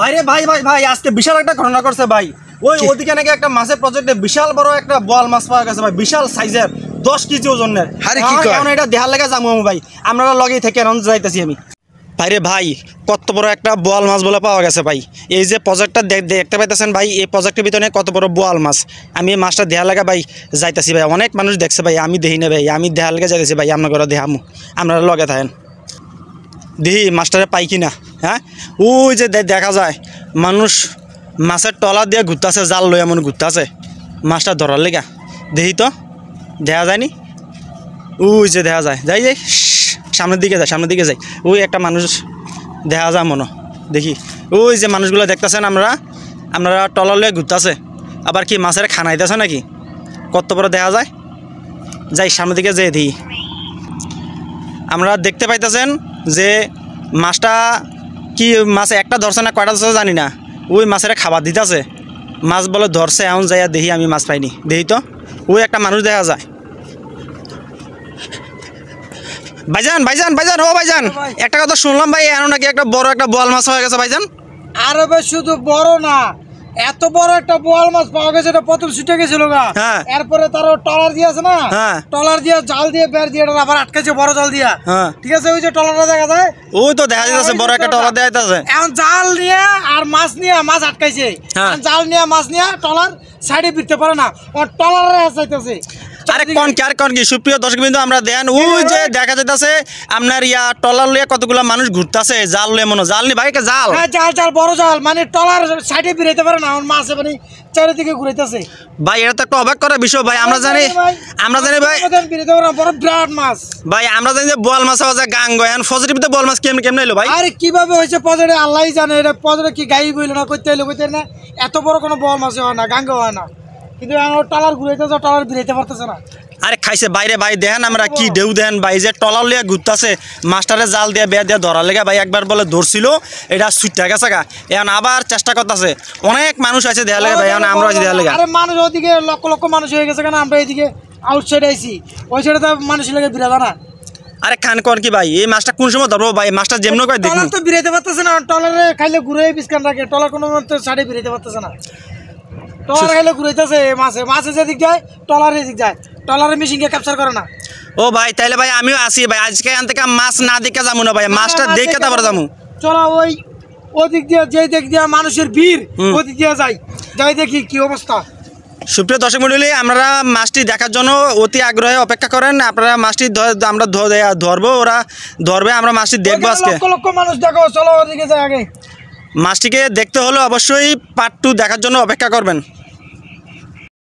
ভাই রে ভাই ভাই ভাই আজকে বিশাল একটা ঘটনা করছে ভাই। ওই ওদিকে নাকি একটা মাছের প্রজেক্টে বিশাল বড় একটা বোয়াল মাছ পাওয়া গেছে ভাই, বিশাল সাইজের 10 কেজি ওজনের। এখন এটা দেখার লেগে যাবো ভাই, আমরা লগেই থেকে এখন যাইতেছি আমি। ভাই রে ভাই কত বড় একটা বোয়াল মাছ বলে পাওয়া গেছে ভাই। এই যে প্রজেক্টটা দেখতে পাইতেছেন ভাই, এই প্রজেক্টের ভিতরে কত বড় বোয়াল মাছ। আমি এই মাছটা দেখার লেগে ভাই যাইতেছি ভাই। অনেক মানুষ দেখছে ভাই, আমি দেখি না ভাই, আমি দেখার লেগে যাইতেছি ভাই। আপনার ঘরে দেখামু, আপনারা লগে থাকেন, দেখি মাছটারে পাই কিনা। হ্যাঁ ওই যে দেখা যায় মানুষ মাছের টলা দিয়ে ঘুরতেছে, জাল লই এমন ঘুরতেছে মাছটা ধরার লেগা। দেখি তো দেখা যায়নি, ওই যে দেখা যায়, যাই যাই সামনের দিকে যায়, সামনের দিকে যাই। ওই একটা মানুষ দেখা যায় মনে, দেখি ওই যে মানুষগুলো দেখতেছেন আপনারা টলা লইয়া ঘুরতেছে, আবার কি মাছের খানাইতেছে নাকি, কত বড় দেখা যায়। যাই সামনের দিকে যেয়ে দেখি। আমরা দেখতে পাইতেছেন যে মাছটা কি মাছ একটা ধরছে না কয়টা ধরছে জানি না, ওই মাছের খাবার দিতেছে, মাছ বলে ধরছে। এমন যাইয়া দেখি আমি মাছ পাইনি, দেখি তো ওই একটা মানুষ দেখা যায়। ভাইজান ভাইজান ভাইজান ও ভাইজান, একটা কথা শুনলাম ভাই, এমন নাকি একটা বড় একটা বোয়াল মাছ হয়ে গেছে ভাইজান। আরে ভাই শুধু বড় না, এত বড় একটা বোয়াল মাছ পাওয়া গেছে, এটা প্রথম ছুটে গেছিল গা। এরপরে তার টলার দিয়ে আছে না, টলার দিয়ে জাল দিয়ে বের দিয়ে আবার আটকেছে বড় জাল দিয়া। ঠিক আছে, ওই যে টলারটা দেখা যায়, ওই তো দেখা যাচ্ছে বড় একটা টলার দেয়া যাচ্ছে। এখন জাল নিয়ে আর মাছ নিয়ে মাছ আটকাইছে, জাল নিয়ে মাছ নিয়ে টলার সাইডে ফিরতে পারে না, ওর টলারে চাইতেছে। আরে কোন কি সুপ্রিয় দর্শকবৃন্দ, আমরা দেন ওই যে দেখা যাইতেছে আপনার টলার লিয়ে কতগুলো মানুষ ঘুরতেছে, জাল লিয়ে মনে জাল নি ভাই, জাল জাল বড় জাল, মানে টলার সাইডে ফিরাইতে পারে না, মাছ মানে চারিদিকে ঘুরাইতেছে ভাই। এটা তো একটা অবাক করার বিষয় ভাই। আমরা জানি ভাই বড় বিরাট মাছ ভাই, আমরা জানি যে বোয়াল মাছ আছে গাঙ্গ, এখন ফজরের ভিতরে বোয়াল মাছ কেমনে এলো ভাই? আরে কিভাবে হয়েছে পজরে আল্লাহই জানে, এটা পজরে কি গাই বইল না, করতে এলো কইতে না, এত বড় কোনো বোয়াল মাছ হয় না, গাঙ্গ হয় না, কিন্তু টলার ঘুরাইতেছে, টলার ফিরাইতে পারতেছে না। আরে খাইছে বাইরে ভাই, দেখেন আমরা কি ঢেউ দেন ভাই, যে টলার লিয়া ঘুরতেছে, মাস্টারে জাল দিয়ে বেয়া দিয়ে ধরার লেগে ভাই। একবার বলে ধরছিল, এটা ছুটে গেছে গা, এখন আবার চেষ্টা করতেছে। অনেক মানুষ আছে দেওয়ার লেগে ভাই, এখন আমরা দেওয়ার লেগে। আরে মানুষ ওইদিকে লক্ষ লক্ষ মানুষ হয়ে গেছে কেন, আমরা এইদিকে আউটসাইড আইছি, ওই সাইডে তো মানুষের লেগে বিরাজ না। আরে খান কর কি ভাই, এই মাছটা কোন সময় ধরবো ভাই? মাছটা যেমন করে দেখুন তো বিরাইতে পারতেছে না, টলারে খাইলে ঘুরে বিস্কান রাখে, টলার কোনো সাইডে বিরাইতে পারতেছে না, টলার খাইলে ঘুরাইতেছে মাছে যেদিক যায় টলার এদিক যায়, টলারে মেশিনকে ক্যাপচার করে না। ও ভাই তাইলে ভাই আমিও আসি ভাই, আজকে এখান থেকে মাছ না দেখে যাবো না ভাই, মাছটা দেখে তারপরে যাবো। চলো ওই দিক দিয়ে, যে দিক দিয়ে মানুষের ভিড়, ওই দিক দিয়ে যাই দেখি কি অবস্থা। সুপ্রিয় দর্শক মণ্ডলী, আমরা মাছটি দেখার জন্য অতি আগ্রহে অপেক্ষা করেন। আপনারা মাছটি আমরা ধরবো, ওরা ধরবে, আমরা মাছটি দেখবো আজকে। লক্ষ লক্ষ মানুষ দেখো, চলো ওদিকে যাই আগে। মাছটিকে দেখতে হলে অবশ্যই পার্ট 2 দেখার জন্য অপেক্ষা করবেন।